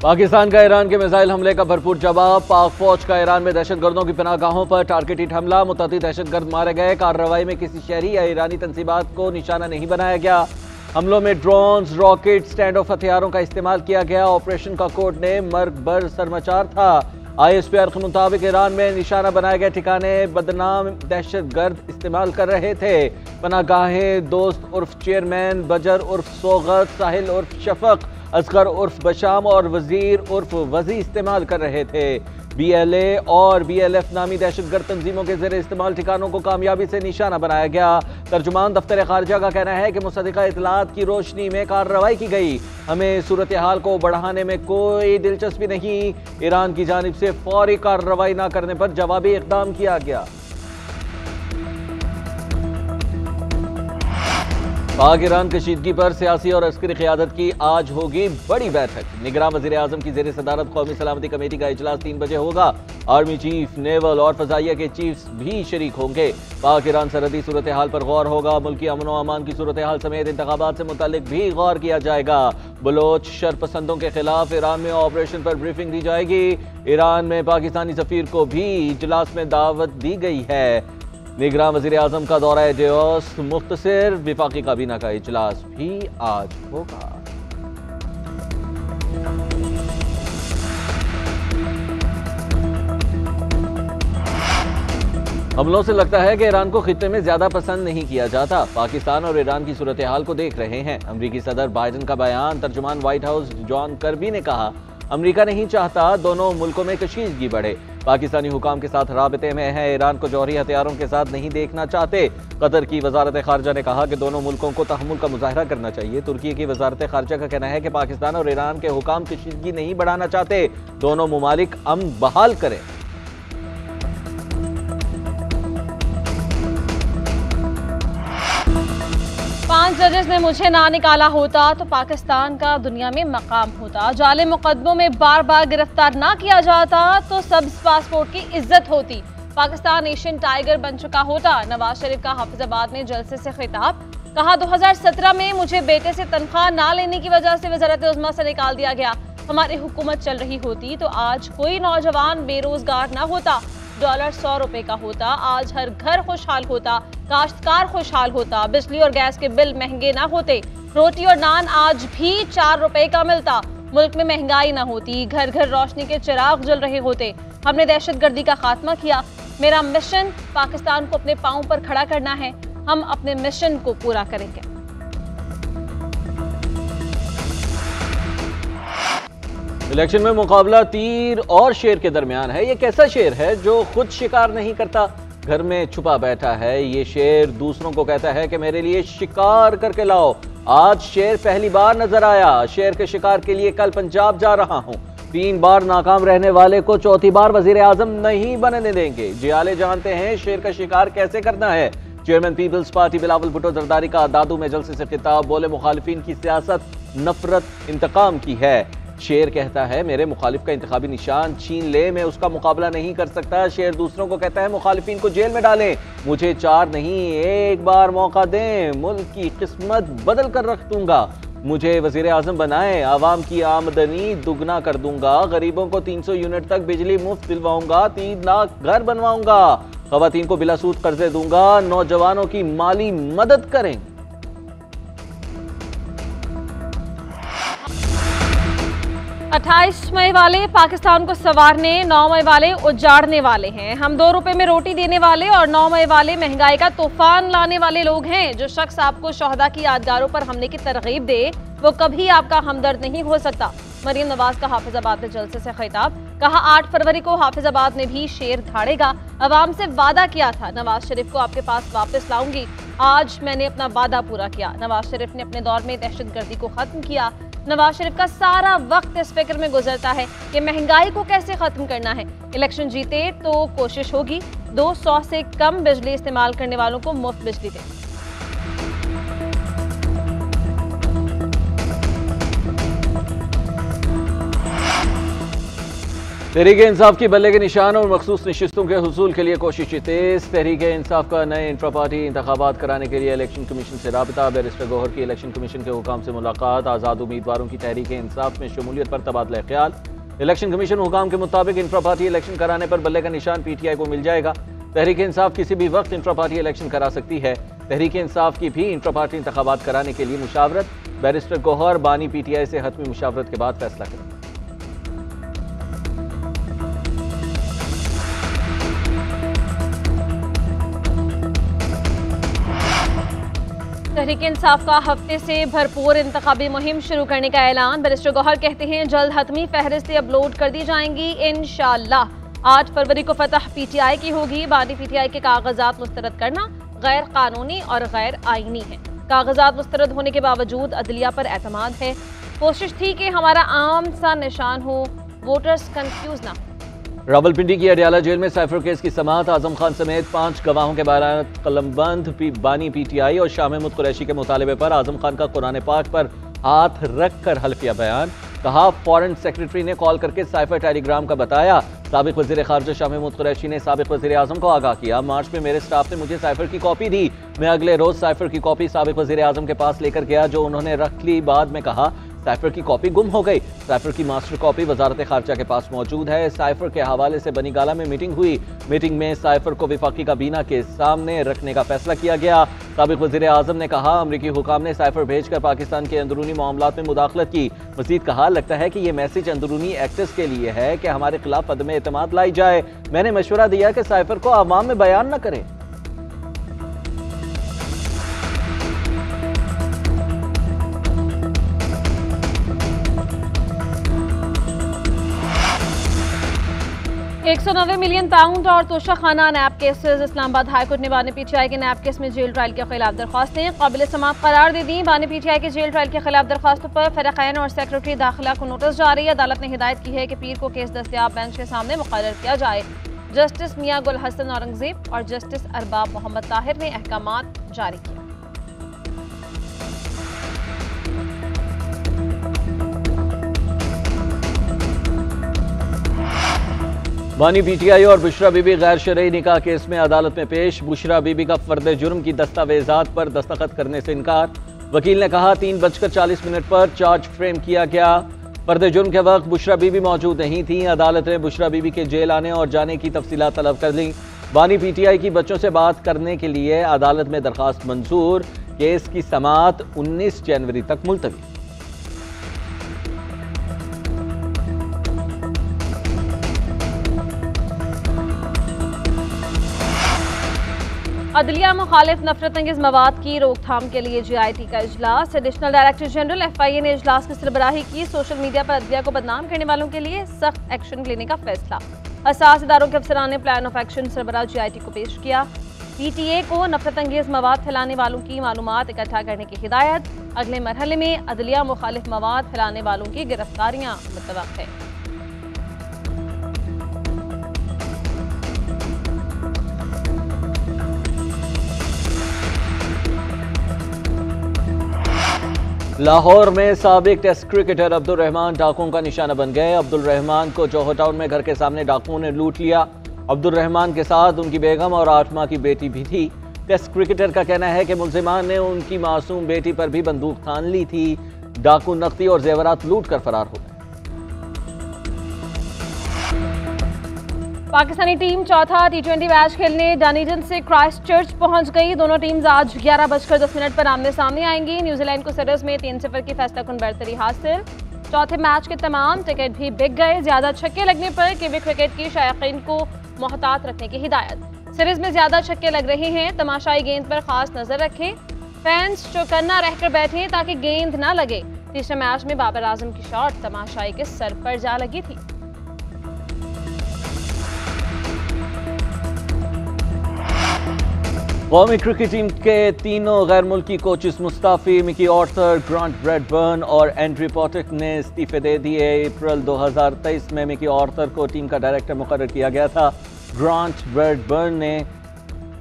पाकिस्तान का ईरान के मिसाइल हमले का भरपूर जवाब। पाक फौज का ईरान में दहशतगर्दों की पनाहगाहों पर टारगेटेड हमला। मुतअद्दिद दहशतगर्द मारे गए। कार्रवाई में किसी शहरी या ईरानी तंजीबात को निशाना नहीं बनाया गया। हमलों में ड्रोन्स, रॉकेट, स्टैंड ऑफ हथियारों का इस्तेमाल किया गया। ऑपरेशन का कोड नेम मर्ग बर सरमचार था। ISPR के मुताबिक ईरान में निशाना बनाए गए ठिकाने बदनाम दहशतगर्द इस्तेमाल कर रहे थे। पनागाहें दोस्त उर्फ चेयरमैन, बजर उर्फ सोगत, साहिल उर्फ शफक, असगर उर्फ बशाम और वजीर उर्फ वजी इस्तेमाल कर रहे थे। BLA और BLF नामी दहशतगर्द तंजीमों के ज़रिए इस्तेमाल ठिकानों को कामयाबी से निशाना बनाया गया। तर्जुमान दफ्तर खारजा का कहना है कि मुसद्दिका इतलात की रोशनी में कार्रवाई की गई। हमें सूरत हाल को बढ़ाने में कोई दिलचस्पी नहीं। ईरान की जानिब से फौरी कार्रवाई न करने पर जवाबी इक़दाम किया गया। पाक ईरान कशीदगी पर सियासी और अस्करी क़यादत की आज होगी बड़ी बैठक। निगरान वज़ीर आज़म की ज़ेर सदारत कौमी सलामती कमेटी का इजलास 3 बजे होगा। आर्मी चीफ, नेवल और फ़ज़ाइया के चीफ्स भी शरीक होंगे। पाक ईरान सरहदी सूरत हाल पर गौर होगा। मुल्की अमन व अमान की सूरत हाल समेत इंतखाबात से मुतालिक भी गौर किया जाएगा। बलोच शरपसंदों के खिलाफ ईरान में ऑपरेशन पर ब्रीफिंग दी जाएगी। ईरान में पाकिस्तानी सफ़ीर को भी इजलास में दावत दी गई है। निगरान वज़ीर आज़म का दौरा डेओस मुख्तसर। विफाकी काबीना का इजलास भी आज होगा। हमलों से लगता है कि ईरान को खित्ते में ज्यादा पसंद नहीं किया जाता। पाकिस्तान और ईरान की सूरत हाल को देख रहे हैं। अमरीकी सदर बाइडन का बयान। तर्जुमान व्हाइट हाउस जॉन कर्बी ने कहा, अमरीका नहीं चाहता दोनों मुल्कों में कशीदगी बढ़े। पाकिस्तानी हुकाम के साथ राबते में है। ईरान को जौहरी हथियारों के साथ नहीं देखना चाहते। कतर की वजारत खारजा ने कहा कि दोनों मुल्कों को तहम्मुल का मुजाहरा करना चाहिए। तुर्की की वजारत खारजा का कहना है कि पाकिस्तान और ईरान के हुकाम कशीदगी नहीं बढ़ाना चाहते। दोनों मुमालिक अमन बहाल करें। 5 जजेस ने मुझे ना निकाला होता तो पाकिस्तान का दुनिया में मकाम होता। जाले मुकदमों में बार बार गिरफ्तार ना किया जाता तो सब्ज पासपोर्ट की इज्जत होती। पाकिस्तान एशियन टाइगर बन चुका होता। नवाज शरीफ का हाफिजाबाद में जलसे से खिताब। कहा 2017 में मुझे बेटे से तनख्वाह ना लेने की वजह से वज़ारत उज़्मा से निकाल दिया गया। हमारी हुकूमत चल रही होती तो आज कोई नौजवान बेरोजगार ना होता। डॉलर 100 रुपए का होता। आज हर घर खुशहाल होता। काश्तकार खुशहाल होता। बिजली और गैस के बिल महंगे ना होते। रोटी और नान आज भी 4 रुपए का मिलता। मुल्क में महंगाई ना होती। घर घर रोशनी के चिराग जल रहे होते। हमने दहशतगर्दी का खात्मा किया। मेरा मिशन पाकिस्तान को अपने पांव पर खड़ा करना है। हम अपने मिशन को पूरा करेंगे। इलेक्शन में मुकाबला तीर और शेर के दरमियान है। ये कैसा शेर है जो खुद शिकार नहीं करता, घर में छुपा बैठा है। ये शेर दूसरों को कहता है कि मेरे लिए शिकार करके लाओ। आज शेर पहली बार नजर आया। शेर के शिकार के लिए कल पंजाब जा रहा हूं। 3 बार नाकाम रहने वाले को 4थी बार वजीर आजम नहीं बनने देंगे। जियाले जानते हैं शेर का शिकार कैसे करना है। Chairman peoples party Bilawal Bhutto Zardari का दादू में जलसे से खिताब। बोले, मुखालिफिन की सियासत नफरत इंतकाम की है। शेर कहता है मेरे मुखालिफ का इंतखाबी निशान छीन ले, मैं उसका मुकाबला नहीं कर सकता। शेर दूसरों को कहता है मुखालिफिन को जेल में डालें, मुझे 4 नहीं 1 बार मौका दें, मुल्क की किस्मत बदल कर रख दूंगा। मुझे वजीर आजम बनाएं, आवाम की आमदनी दुगना कर दूंगा। गरीबों को 300 यूनिट तक बिजली मुफ्त दिलवाऊंगा। 3 लाख घर बनवाऊंगा। खवातीन को बिला सूद कर्जे दूंगा। नौजवानों की माली मदद करें। 28 मई वाले पाकिस्तान को संवारने, 9 मई वाले उजाड़ने वाले हैं। हम 2 रुपए में रोटी देने वाले और 9 मई वाले महंगाई का तूफान लाने वाले लोग हैं। जो शख्स आपको शोहदा की यादगारों पर हमले की तरगीब दे वो कभी आपका हमदर्द नहीं हो सकता। मरीम नवाज का हाफिजाबाद में जलसे से खिताब। कहा 8 फरवरी को हाफिजाबाद में भी शेर धाड़ेगा। अवाम से वादा किया था नवाज शरीफ को आपके पास वापस लाऊंगी। आज मैंने अपना वादा पूरा किया। नवाज शरीफ ने अपने दौर में दहशतगर्दी को खत्म किया। नवाज शरीफ का सारा वक्त इस फिक्र में गुजरता है कि महंगाई को कैसे खत्म करना है। इलेक्शन जीते तो कोशिश होगी 200 से कम बिजली इस्तेमाल करने वालों को मुफ्त बिजली दें। तहरीक इंसाफ की बल्ले के निशान और मखसूस नशिस्तों के हुसूल के लिए कोशिश तेज। तहरीक इंसाफ का नए इंट्रा पार्टी इंतखाबात कराने के लिए इलेक्शन कमीशन से राबता। बैरिस्टर गौहर की इलेक्शन कमीशन के हुकाम से मुलाकात। आज़ाद उम्मीदवारों की तहरीक इंसाफ में शमूलियत पर तबादला ख्याल। इलेक्शन कमीशन हुकाम के मुताबिक इंट्रा पार्टी इलेक्शन कराने पर बल्ले का निशान PTI को मिल जाएगा। तहरीक इंसाफ किसी भी वक्त इंट्रा पार्टी इलेक्शन करा सकती है। तहरीक इंसाफ की भी इंट्रा पार्टी इंतखाबात कराने के लिए मुशावरत। बैरिस्टर गौहर बानी PTI से हतमी मुशावरत के बाद फैसला करें। तहरीक इंसाफ का हफ्ते से भरपूर इंतखाबी मुहिम शुरू करने का ऐलान। बैरिस्टर गौहर कहते हैं जल्द हतमी फहरिस्तें अपलोड कर दी जाएंगी इंशाअल्लाह। 8 फरवरी को फतह PTI की होगी। बानी PTI के कागजात मुस्तरद करना गैर कानूनी और गैर आईनी है। कागजात मुस्तरद होने के बावजूद अदलिया पर एतमाद है। कोशिश थी कि हमारा आम सा निशान हो, वोटर्स कंफ्यूज ना हो। रावलपिंडी की अडियाला जेल में साइफर केस की समाअत। आजम खान समेत 5 गवाहों के बयान कलमबंद। बानी PTI और शाह महमूद कुरैशी के मुतालबे पर आजम खान का कुरान पाक पर हाथ रख कर हल्फिया बयान। कहा फॉरेन सेक्रेटरी ने कॉल करके साइफर टेलीग्राम का बताया। साबिक वज़ीर ख़ारजा शाह महमूद कुरैशी ने साबिक वज़ीर आज़म को आगाह किया। मार्च में मेरे स्टाफ ने मुझे साइफर की कॉपी दी। मैं अगले रोज साइफर की कॉपी साबिक वज़ीर आज़म के पास लेकर गया, जो उन्होंने रख ली। बाद में कहा साइफर की कॉपी गुम हो गई। साइफर की मास्टर कॉपी वजारत खारजा के पास मौजूद है। साइफर के हवाले से बनी गाला में मीटिंग हुई। मीटिंग में साइफर को विफाकी काबीना के सामने रखने का फैसला किया गया। साबिक वज़ीर आज़म ने कहा अमरीकी हुकाम ने साइफर भेजकर पाकिस्तान के अंदरूनी मामलात में मुदाखलत की। मज़ीद कहा लगता है कि ये मैसेज अंदरूनी एक्टर्स के लिए है कि हमारे खिलाफ अदम एतमाद लाई जाए। मैंने मशवरा दिया कि साइफर को आवाम में बयान न करें। £190 मिलियन और तोशा खाना नैब केसेस। इस्लामाबाद हाईकोर्ट ने बानी PTI के नैब केस में जेल ट्रायल के खिलाफ दरख्वास्तें काबिल समाअत करार दे दी। बानी PTI के जेल ट्रायल के खिलाफ दरख्वास्तों पर फरीकैन और सेक्रेटरी दाखिला को नोटिस जारी। अदालत ने हिदायत की है कि पीर को केस दस्तयाब बेंच के सामने मुकर्रर किया जाए। जस्टिस मियां गुल हसन औरंगजेब और जस्टिस अरबाब मोहम्मद ताहिर ने अहकामात जारी किए। बानी PTI और बुशरा बीबी गैर शरई निकाह केस में अदालत में पेश। बुशरा बीबी का फर्द जुर्म की दस्तावेजात पर दस्तखत करने से इनकार। वकील ने कहा 3:40 पर चार्ज फ्रेम किया गया। फर्द जुर्म के वक्त बुशरा बीबी मौजूद नहीं थी। अदालत ने बुशरा बीबी के जेल आने और जाने की तफसीलात तलब कर ली। बानी PTI की बच्चों से बात करने के लिए अदालत में दरखास्त मंजूर। केस की समाअत 19 जनवरी तक मुलतवी। अदलिया मुखालिफ नफरत अंगेज मवाद की रोकथाम के लिए GIT का इजलास। एडिशनल डायरेक्टर जनरल FIA ने इजलास की सरबराही की। सोशल मीडिया पर अदलिया को बदनाम करने वालों के लिए सख्त एक्शन लेने का फैसला। हसास इदारों के अफसरान ने प्लान ऑफ एक्शन सरबराह GIT को पेश किया। PTA को नफरत अंगेज मवाद फैलाने वालों की मालूमात इकट्ठा करने की हिदायत। अगले मरहले में अदलिया मुखालिफ मवाद फैलाने वालों की गिरफ्तारियां मुतवक्किल है। लाहौर में साबिक टेस्ट क्रिकेटर अब्दुल रहमान डाकुओं का निशाना बन गए। अब्दुल रहमान को जौहर टाउन में घर के सामने डाकुओं ने लूट लिया। अब्दुल रहमान के साथ उनकी बेगम और 8 माह की बेटी भी थी। टेस्ट क्रिकेटर का कहना है कि मुल्जिमान ने उनकी मासूम बेटी पर भी बंदूक थान ली थी। डाकू नकदी और जेवरात लूट कर फरार हो गए। पाकिस्तानी टीम चौथा T20 मैच खेलने डनीडन से क्राइस्टचर्च पहुंच गई। दोनों टीम्स आज 11:10 पर आमने सामने आएंगी। न्यूजीलैंड को सीरीज में 3-0 की फैसलाकुन बढ़तरी हासिल। चौथे मैच के तमाम टिकट भी बिक गए। ज्यादा छक्के लगने पर किवी क्रिकेट की शायकीन को मोहतात रखने की हिदायत। सीरीज में ज्यादा छक्के लग रहे हैं, तमाशाई गेंद पर खास नजर रखें। फैंस चौकन्ना रहकर बैठे ताकि गेंद न लगे। तीसरे मैच में बाबर आजम की शॉट तमाशाई के सर पर जा लगी थी। कौमी क्रिकेट टीम के तीनों गैर मुल्की कोचेस मुस्ताफी। मिकी ऑर्थर, ग्रांट ब्रैडबर्न और एंड्रयू पोटिक ने इस्तीफे दे दिए। अप्रैल 2023 में मिकी ऑर्थर को टीम का डायरेक्टर मुकर्रर किया गया था। ग्रांट ब्रैडबर्न ने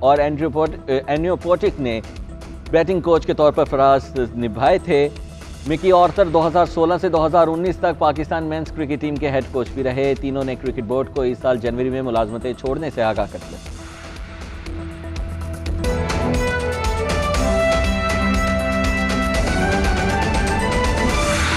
और एंड्रयू पोटिक ने बैटिंग कोच के तौर पर फराज निभाए थे। मिकी ऑर्थर 2016 से 2019 तक पाकिस्तान मेंस क्रिकेट टीम के हेड कोच भी रहे। तीनों ने क्रिकेट बोर्ड को इस साल जनवरी में मुलाजमतें छोड़ने से आगाह कर दिया।